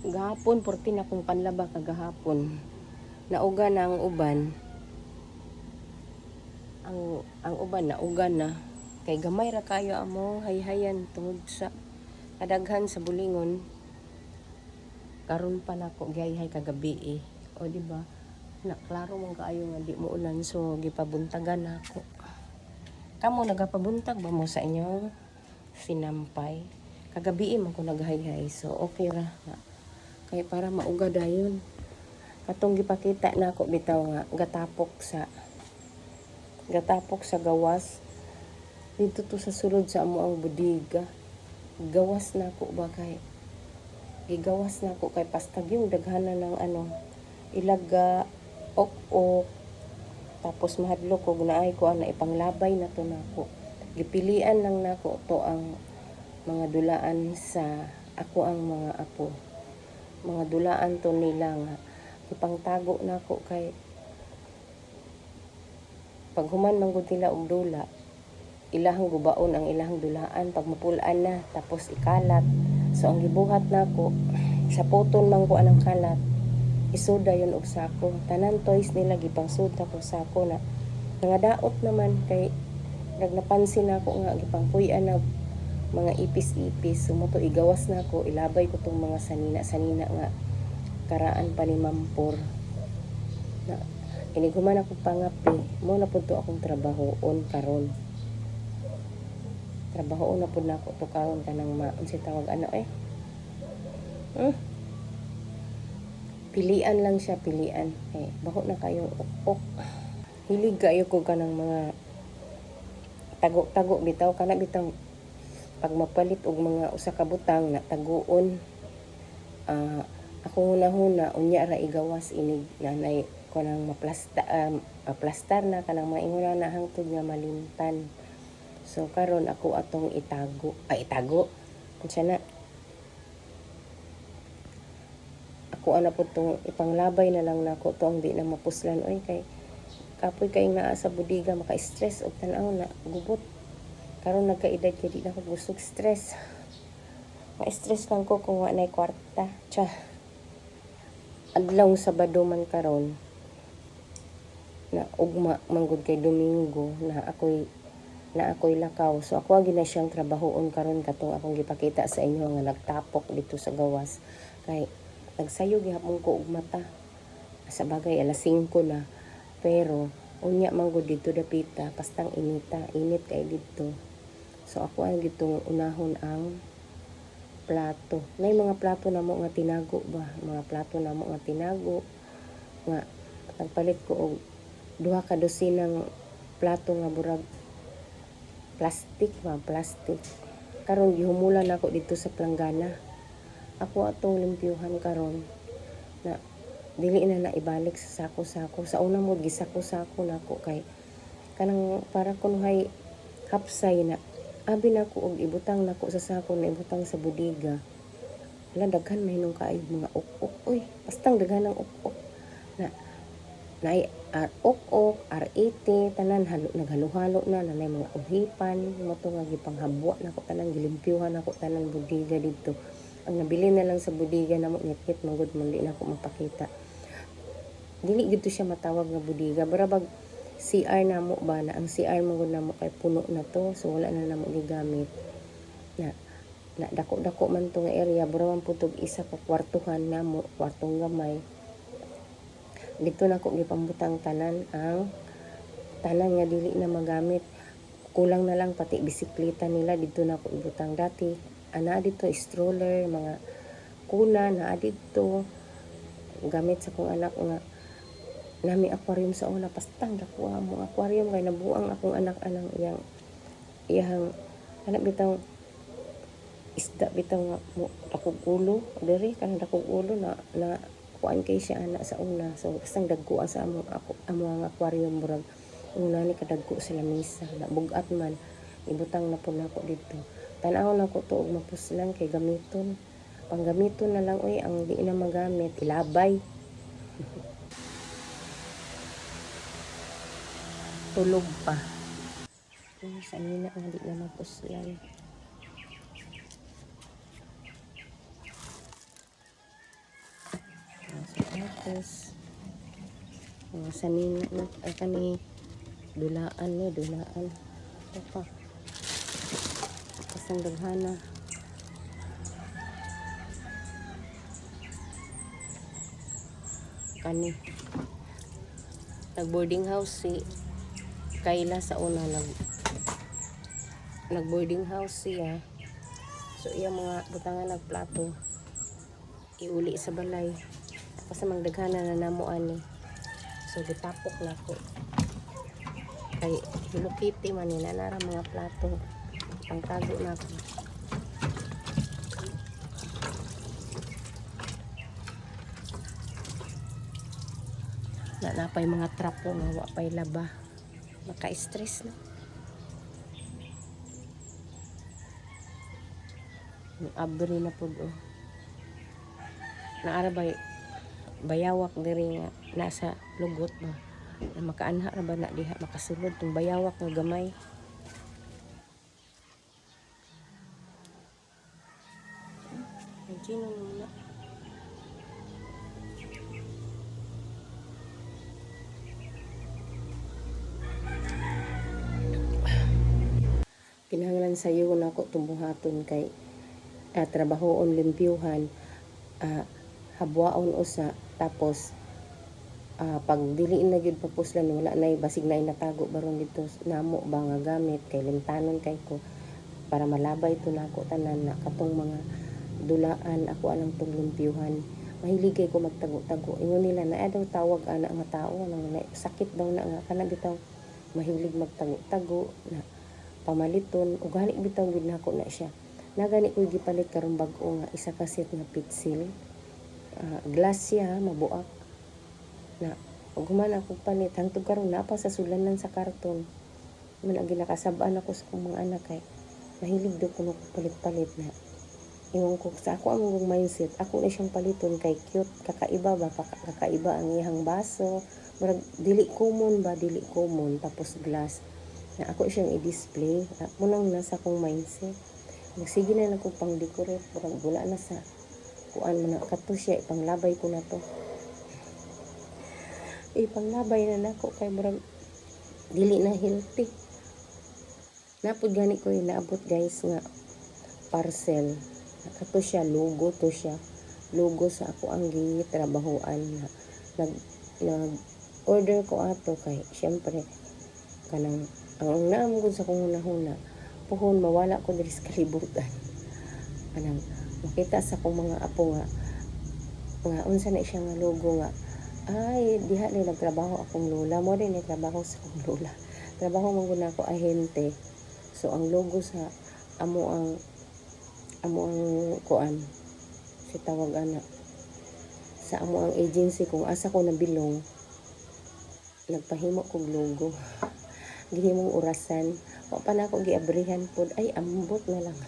Gahapon 14 akong panlaba kagahapon. Nauga na ang uban. Ang uban nauga na. Kay gamay ra kayo among hayhayan tungod sa kadaghan sa bulingon. Karon pa nako gayhay kagabi eh. O di ba? Na klaro man kaayo nga di mo ulan so gipabuntagan nako. Kamo nagapabuntag ba mo sa inyong sinampay? Kagabi man ko naghayhay so okay ra. Kaya para mauga dayon. Katong gipakita nako bitaw nga gatapok sa gawas. Dito to sa sulod sa amo ang budiga. Gawas nako ba kay gigawas nako kay pastag yung daghanan ng ilaga ok tapos mahadlok og naay ko ana ipanglabay na to nako. Gipilian lang nako to ang mga dulaan sa ako ang mga apo. Mga dulaan to nila nga ipangtago nako kay pag human man gud nila og dula ilahang gubaon ang ilahang dulaan pag mapulaan na tapos ikalat. So ang gibuhat nako sa puton man ko anang kalat isuda yon og sako. Tanan toys nila gipangsuda ko sako na nangadaot naman kay nagnapansin nako nga gipangpuy-an na mga ipis-ipis. Sumoto igawas nako ilabay ko tong mga sanina nga karaan pa ni Mampor. Na iniguman ako pangapi mo na pud to akong trabahoon karon. Trabahoon na pud nako to karon kanang unsay tawag pilian lang siya, pilian. Baho na kayo ok. Hilig kayo ko kanang mga tago-tago bitaw kana bitaw pag mapalit og mga usa ka butang na taguon. Ako huna-huna unya ra igawas inig nanay kanang maplastar na kanang mainguna na hangtod nga malimtan. So karon ako atong itago. Unsa na? Ako ana pud tong ipanglabay na lang nako to ang di na mapuslan oy kay kapoy kay nga sa budiga maka-stress og tan-aw na gubot. Karon nagkaedad kay di na ko gusto stress. Ma-stress lang ko kung wa nay kwarta. Adlaw Sabado man karon na ugma manggod kay Domingo na ako'y lakaw. So ako gina siyang trabahoon karon katong akong gipakita sa inyo nga nagtapok dito sa gawas. Kay nagsayo gihapon ko og mata. Sa bagay alas 5 na. Pero unya manggod dito dapita pastang init kay dito. So ako ang gitong unahon ang plato. May mga plato namo nga tinago ba? Mga plato namo nga tinago nga nagpalit ko og 2 ka dosinang plato nga burag plastic. Karon gihumulan ako dito sa planggana. Ako atong limpyuhan karon na dili na naibalik sa sako-sako. Sa una mo gisako-sako nako kay kanang para kunuhay hapsay na abi nako og ibutang nako sa sako na ibutang sa budiga. Wala daghan mahinung kaayo mga ok-ok. Uy, bastang daghan ng ok-ok na ok-ok, R80, tanan naghalo-halo na nanay mga uhipan, mo to nga gipanghabwa nako tanan gilimpyuhan nako tanan budiga dito. Ang nabili na lang sa budiga namo ngit-ngit manggod man di nako mapakita. Dili gid siya matawag nga budiga, barabag CR namo ba na ang CR manggod namo kay puno na to so wala na namo gigamit. Na dako-dako man to nga area, buraman putog isa ka kwartuhan namo, kwartong gamay. Dito na ko gipambutang tanan nga dili na magamit. Kulang na lang pati bisikleta nila dito na ko ibutang dati. Ana dito stroller, mga kuna na dito. Gamit sa kong anak nga nami aquarium sa una pastang dako mo aquarium kay nabuang akong anak anang iyang anak bitaw isda bitaw nga mo dakog ulo diri kanang dakog ulo na kuan kay siya ana sa una. So bastang dagko sa amo ang aquarium murag una ni kadagko sa lamisa na bugat man ibutang na pud nako dito. Tan-aw na ko to og mapuslan kay gamiton. Panggamiton na lang oy ang di na magamit ilabay. Tulog pa. Sa nina nga di na mapuslan. gatas. Sanin na kani dulaan ni dulaan. Ito pa. Kasang daghana. Kani. Nag-boarding house si Kayla sa una nag-boarding house siya. So iya mga butangan nagplato iuli sa balay. Tapos sa mga daghana na namuan ni. So gitapok na ko. Kay Hello Kitty man ni nara mga plato. Pangtago na ko. Napay mga trapo nga wa pay laba. Maka-stress na. Abri na pud oh. Naara bayawak diri nga nasa lugot ba. Na makaanha ra ba na diha makasulod tong bayawak nga gamay. Sino na? Kinahanglan sayo na ako tumbuhaton kay trabahoon limpyuhan habwaon usa tapos pag dili na gyud papuslan wala nay basig na natago baron dito namo ba nga gamit kay limtanon kay ko para malabay to nako tanan na katong mga dulaan ako alang tong limpyuhan. Mahilig kay ko magtago-tago. Ingon nila na daw tawag ana nga tao nang sakit daw na nga kana bitaw mahilig magtago-tago na pamaliton ug gani bitaw gid nako na siya. Nagani ko gipalit karong bag-o nga isa ka set nga pitsil. Glass siya mabuak. Na ug human ako palit hangtod karon na pa sa sulanan sa karton. Man ang ginakasab-an ako sa akong mga anak kay mahilig daw ko palit-palit na. Ingon ko sa ako ang mindset, ako na siyang paliton kay cute, kakaiba ba, kakaiba ang iyang baso, murag dili common, tapos glass. Na ako siyang i-display, ako nang nasa akong mindset. Magsige na ako pang decorate, murag wala na sa kuan man kato siya, ipanglabay ko na to. Ipanglabay na nako kay murag dili na healthy. Napod gani ko inaabot guys nga parcel. Kato siya, logo to siya. Logo sa ako ang gitrabahoan na nag-order ko ato kay syempre kanang ang naamgod sa kong hunahuna puhon mawala ko diri sa kalibutan. Kanang makita sa akong mga apo nga unsa na siya nga logo nga ay diha ni nagtrabaho akong lola mo din nagtrabaho sa akong lola. Trabaho man gud nako ahente. So ang logo sa amo ang kuan si tawag ana sa amo ang agency kung asa ko nabilong nagpahimo kog logo ginhimong orasan wa pa na ako giabrihan pod ay ambot na lang